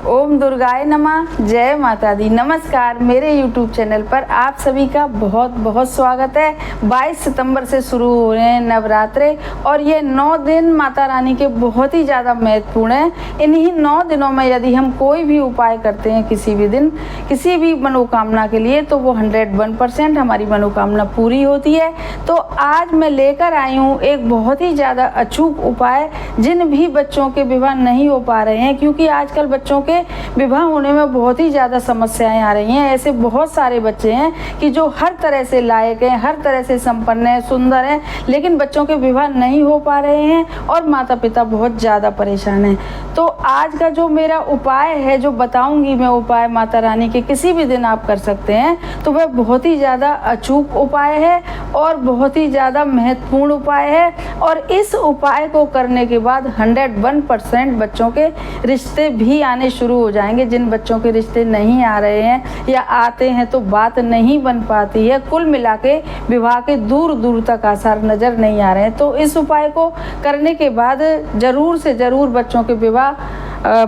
ओम दुर्गाय नमः। जय माता दी। नमस्कार, मेरे YouTube चैनल पर आप सभी का बहुत बहुत स्वागत है। 22 सितंबर से शुरू हो रहे हैं नवरात्रे और ये 9 दिन माता रानी के बहुत ही ज़्यादा महत्वपूर्ण हैं। इन्हीं 9 दिनों में यदि हम कोई भी उपाय करते हैं किसी भी दिन किसी भी मनोकामना के लिए तो वो 101% हमारी मनोकामना पूरी होती है। तो आज मैं लेकर आई हूँ एक बहुत ही ज़्यादा अचूक उपाय जिन भी बच्चों के विवाह नहीं हो पा रहे हैं, क्योंकि आजकल बच्चों के विवाह होने में बहुत ही ज़्यादा समस्याएं आ रही हैं। ऐसे बहुत सारे बच्चे हैं कि जो हर तरह से लायक हैं, हर तरह से संपन्न हैं, सुंदर हैं, लेकिन बच्चों के विवाह नहीं हो पा रहे हैं और माता पिता बहुत ज़्यादा परेशान हैं। तो आज का जो मेरा उपाय है, जो बताऊंगी मैं उपाय माता रानी के किसी भी दिन आप कर सकते हैं, तो वह बहुत ही ज़्यादा अचूक उपाय है और बहुत ही ज़्यादा महत्वपूर्ण उपाय है। और इस उपाय को करने के बाद 101% बच्चों के रिश्ते भी आने शुरू हो जाएंगे। जिन बच्चों के रिश्ते नहीं आ रहे हैं या आते हैं तो बात नहीं बन पाती है, कुल मिला के विवाह के दूर दूर तक आसार नज़र नहीं आ रहे हैं, तो इस उपाय को करने के बाद ज़रूर से ज़रूर बच्चों के विवाह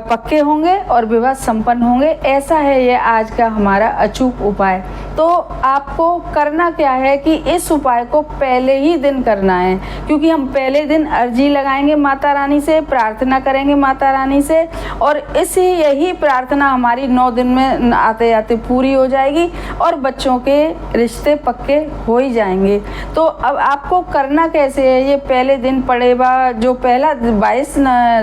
पक्के होंगे और विवाह संपन्न होंगे। ऐसा है ये आज का हमारा अचूक उपाय। तो आपको करना क्या है कि इस उपाय को पहले ही दिन करना है, क्योंकि हम पहले दिन अर्जी लगाएंगे माता रानी से, प्रार्थना करेंगे माता रानी से और यही प्रार्थना हमारी 9 दिन में आते आते पूरी हो जाएगी और बच्चों के रिश्ते पक्के हो ही जाएंगे। तो अब आपको करना कैसे है, ये पहले दिन पड़ेगा जो पहला 22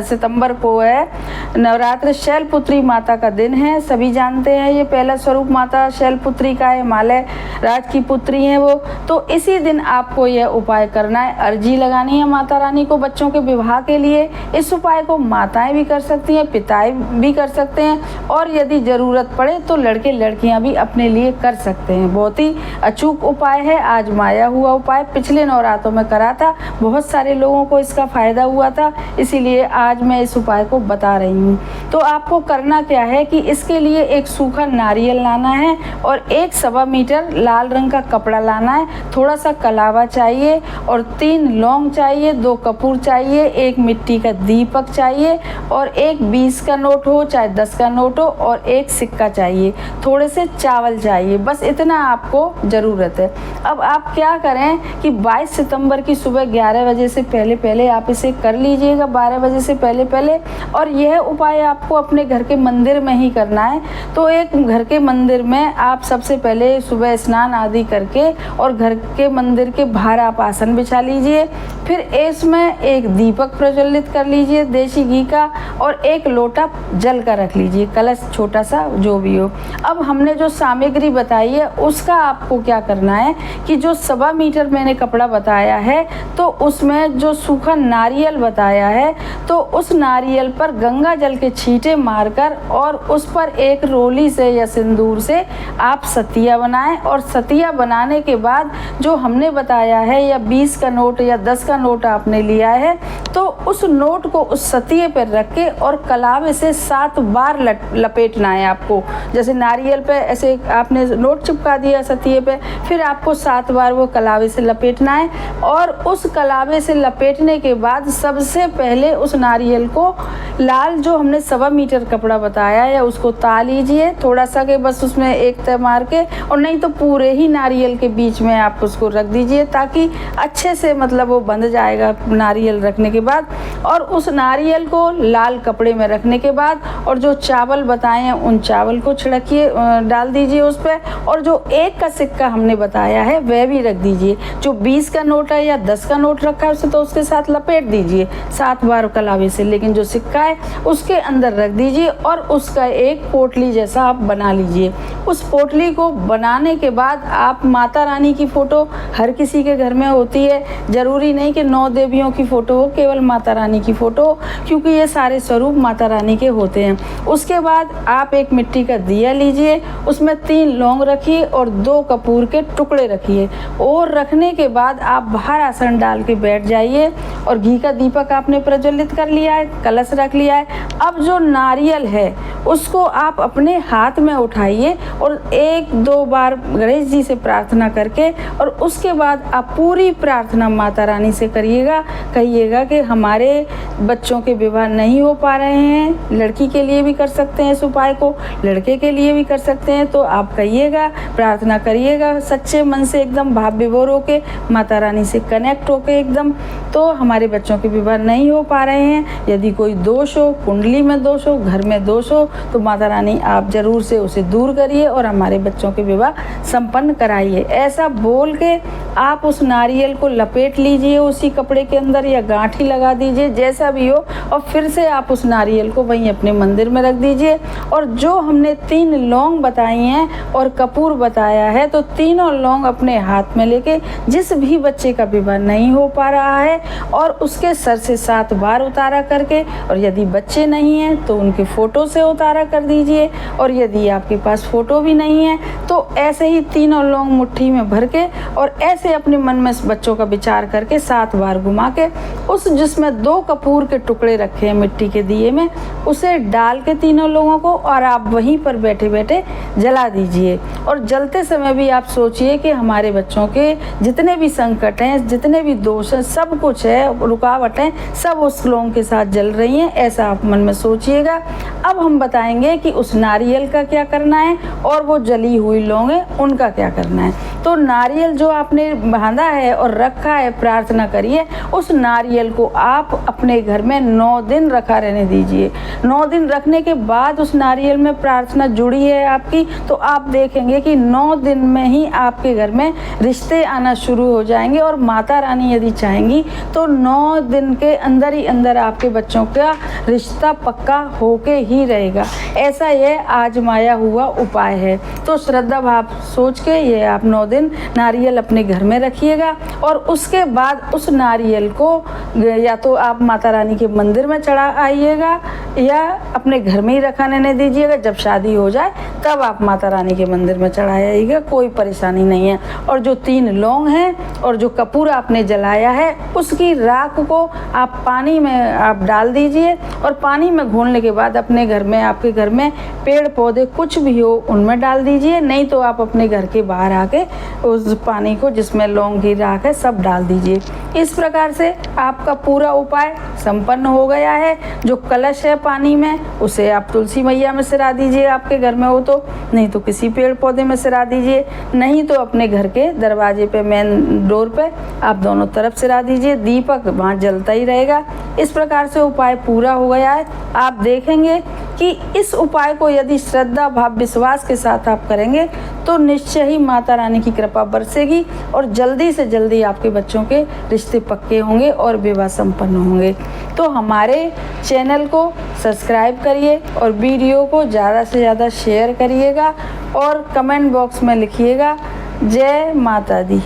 सितंबर को है, नवरात्र शैलपुत्री माता का दिन है। सभी जानते हैं ये पहला स्वरूप माता शैलपुत्री का है, हिमालय राज की पुत्री हैं वो। तो इसी दिन आपको यह उपाय करना है, अर्जी लगानी है माता रानी को बच्चों के विवाह के लिए। इस उपाय को माताएं भी कर सकती हैं, पिताएं भी कर सकते हैं और यदि ज़रूरत पड़े तो लड़के लड़कियां भी अपने लिए कर सकते हैं। बहुत ही अचूक उपाय है, आजमाया हुआ उपाय, पिछले नवरात्रों में करा था, बहुत सारे लोगों को इसका फ़ायदा हुआ था, इसीलिए आज मैं इस उपाय को बता रही हूँ। तो आपको करना क्या है कि इसके लिए एक सूखा नारियल लाना है और 1 मीटर लाल रंग का कपड़ा लाना है, थोड़ा सा कलावा चाहिए और 3 लौंग चाहिए, 2 कपूर चाहिए, 1 मिट्टी का दीपक चाहिए और 1 20 का नोट हो चाहे 10 का नोट हो और 1 सिक्का चाहिए, थोड़े से चावल चाहिए, बस इतना आपको ज़रूरत है। अब आप क्या करें कि 22 सितंबर की सुबह 11 बजे से पहले पहले आप इसे कर लीजिएगा, 12 बजे से पहले पहले। और यह उपाय आपको अपने घर के मंदिर में ही करना है। तो एक घर के मंदिर में आप सबसे पहले सुबह स्नान आदि करके और घर के मंदिर के बाहर आप आसन बिछा लीजिए, फिर इसमें एक दीपक प्रज्वलित कर लीजिए देसी घी का और 1 लोटा जल का रख लीजिए, कलश छोटा सा जो भी हो। अब हमने जो सामग्री बताई है उसका आपको क्या करना है कि जो 1.25 मीटर मैंने कपड़ा बताया है तो उसमें जो सूखा नारियल बताया है तो उस नारियल पर गंगा जल के छींटे मारकर और उस पर एक रोली से या सिंदूर से आप सतिया बनाएं और सतिया बनाने के बाद जो हमने बताया है या 20 का नोट या 10 का नोट आपने लिया है तो उस नोट को उस सतिये पर रख के और कलावे से 7 बार लपेटना है आपको। जैसे नारियल पे ऐसे आपने नोट चिपका दिया सतिये पे, फिर आपको 7 बार वो कलावे से लपेटना है और उस कलावे से लपेटने के बाद सबसे पहले उस नारियल को लाल जो हमने 1.25 मीटर कपड़ा बताया है उसको ता लीजिए, थोड़ा सा के बस उसमें एक तय मार के, और नहीं तो पूरे ही नारियल के बीच में आप उसको रख दीजिए ताकि अच्छे से मतलब वो बंध जाएगा नारियल रखने के बाद। और उस नारियल को लाल कपड़े में रखने के बाद और जो चावल बताए हैं उन चावल को छिड़किए, डाल दीजिए उस पर, और जो 1 का सिक्का हमने बताया है वह भी रख दीजिए। जो 20 का नोट है या 10 का नोट रखा है उसे तो उसके साथ लपेट दीजिए 7 बार कलावे से, लेकिन जो सिक्का है उसके अंदर रख दीजिए और उसका एक पोटली जैसा आप बना लीजिए। उस पोटली को बनाने के बाद आप माता रानी की फ़ोटो हर किसी के घर में होती है, ज़रूरी नहीं कि 9 देवियों की फ़ोटो हो, केवल माता रानी की फ़ोटो हो, क्योंकि ये सारे स्वरूप माता रानी के होते हैं। उसके बाद आप एक मिट्टी का दिया लीजिए, उसमें 3 लौंग रखिए और 2 कपूर के टुकड़े रखिए और रखने के बाद आप बाहर आसन डाल के बैठ जाइए और घी का दीपक आपने प्रज्वलित कर लिया है, कलश रख लिया है। अब जो नारियल है उसको आप अपने हाथ में उठाइए और 1-2 बार गणेश जी से प्रार्थना करके और उसके बाद आप पूरी प्रार्थना माता रानी से करिएगा। कहिएगा कि हमारे बच्चों के विवाह नहीं हो पा रहे हैं, लड़की के लिए भी कर सकते हैं इस उपाय को, लड़के के लिए भी कर सकते हैं। तो आप कहिएगा, प्रार्थना करिएगा सच्चे मन से, एकदम भाव विभोर होके, माता रानी से कनेक्ट होके एकदम। तो हमारे बच्चों के विवाह नहीं हो पा रहे हैं, यदि कोई दोष हो, कुंडली में दोष हो, घर में दोष हो, तो माता रानी आप जरूर से उसे दूर करिए और हमारे बच्चों के विवाह संपन्न कराइए। ऐसा बोल के आप उस नारियल को लपेट लीजिए उसी कपड़े के अंदर या गांठी लगा दीजिए, जैसा भी हो, और फिर से आप उस नारियल को वहीं अपने मंदिर में रख दीजिए। और जो हमने 3 लौंग बताई हैं और कपूर बताया है, तो तीनों लौंग अपने हाथ में लेके जिस भी बच्चे का विवाह नहीं हो पा रहा है और उसके सर से 7 बार उतारा करके, और यदि बच्चे नहीं हैं तो उनके फ़ोटो से उतारा कर दीजिए, और यदि आपके पास फ़ोटो भी नहीं है तो ऐसे ही तीनों लौंग मुट्ठी में भर के और ऐसे अपने मन में बच्चों का विचार करके 7 बार घुमा के उस जिसमें 2 कपूर के टुकड़े रखे हैं मिट्टी के दिए में, उसे डाल के तीनों लोगों को और आप वहीं पर बैठे बैठे जला दीजिए। और जलते समय भी आप सोचिए कि हमारे बच्चों के जितने भी संकट हैं, जितने भी दोष हैं, सब कुछ है, रुकावटें सब उस लौंग के साथ जल रही हैं, ऐसा आप मन में सोचिएगा। अब हम बताएंगे कि उस नारियल का क्या करना है और वो जली हुई लौंग है उनका क्या करना है। तो नारियल जो आपने बांधा है और रखा है, प्रार्थना करिए, उस नारियल को आप अपने घर में 9 दिन रखा रहने दीजिए। 9 दिन रखने के बाद उस नारियल में प्रार्थना जुड़ी है आपकी, तो आप देखेंगे कि 9 दिन में ही आपके घर में रिश्ते आना शुरू हो जाएंगे। और माता रानी यदि चाहेंगी तो 9 दिन के अंदर ही अंदर आपके बच्चों का रिश्ता पक्का होके ही रहेगा। ऐसा यह आजमाया हुआ उपाय है। तो श्रद्धा भाव सोच के ये आप 9 दिन नारियल अपने घर में रखिएगा और उसके बाद उस नारियल को या तो आप माता रानी के मंदिर में चढ़ा आइएगा या अपने घर में ही रखा रहने दीजिएगा। जब शादी हो जाए तब आप माता रानी के मंदिर में चढ़ाइएगा, कोई परेशानी नहीं है। और जो 3 लौंग हैं और जो कपूर आपने जलाया है, उसकी राख को आप पानी में आप डाल दीजिए और पानी में घोलने के बाद अपने घर में, आपके घर में पेड़ पौधे कुछ भी हो उनमें डाल दीजिए, नहीं तो आप अपने घर के बाहर आके उस पानी को जिसमें लौंग की राख है सब डाल दीजिए। इस प्रकार से आपका पूरा उपाय संपन्न हो गया है। जो कलश है पानी में, उसे आप तुलसी मैया में सिरा दीजिए, आपके घर में हो तो, नहीं तो किसी पेड़ पौधे में सिरा दीजिए, नहीं तो अपने घर के दरवाजे पे, मेन डोर पे आप दोनों तरफ सिरा दीजिए, दीपक वहाँ जलता ही रहेगा। इस प्रकार से उपाय पूरा हो गया है। आप देखेंगे कि इस उपाय को यदि श्रद्धा भाव विश्वास के साथ आप करेंगे तो निश्चय ही माता रानी की कृपा बरसेगी और जल्दी से जल्दी आपके बच्चों के रिश्ते पक्के होंगे और विवाह संपन्न होंगे। तो हमारे चैनल को सब्सक्राइब करिए और वीडियो को ज़्यादा से ज़्यादा शेयर करिएगा और कमेंट बॉक्स में लिखिएगा जय माता दी।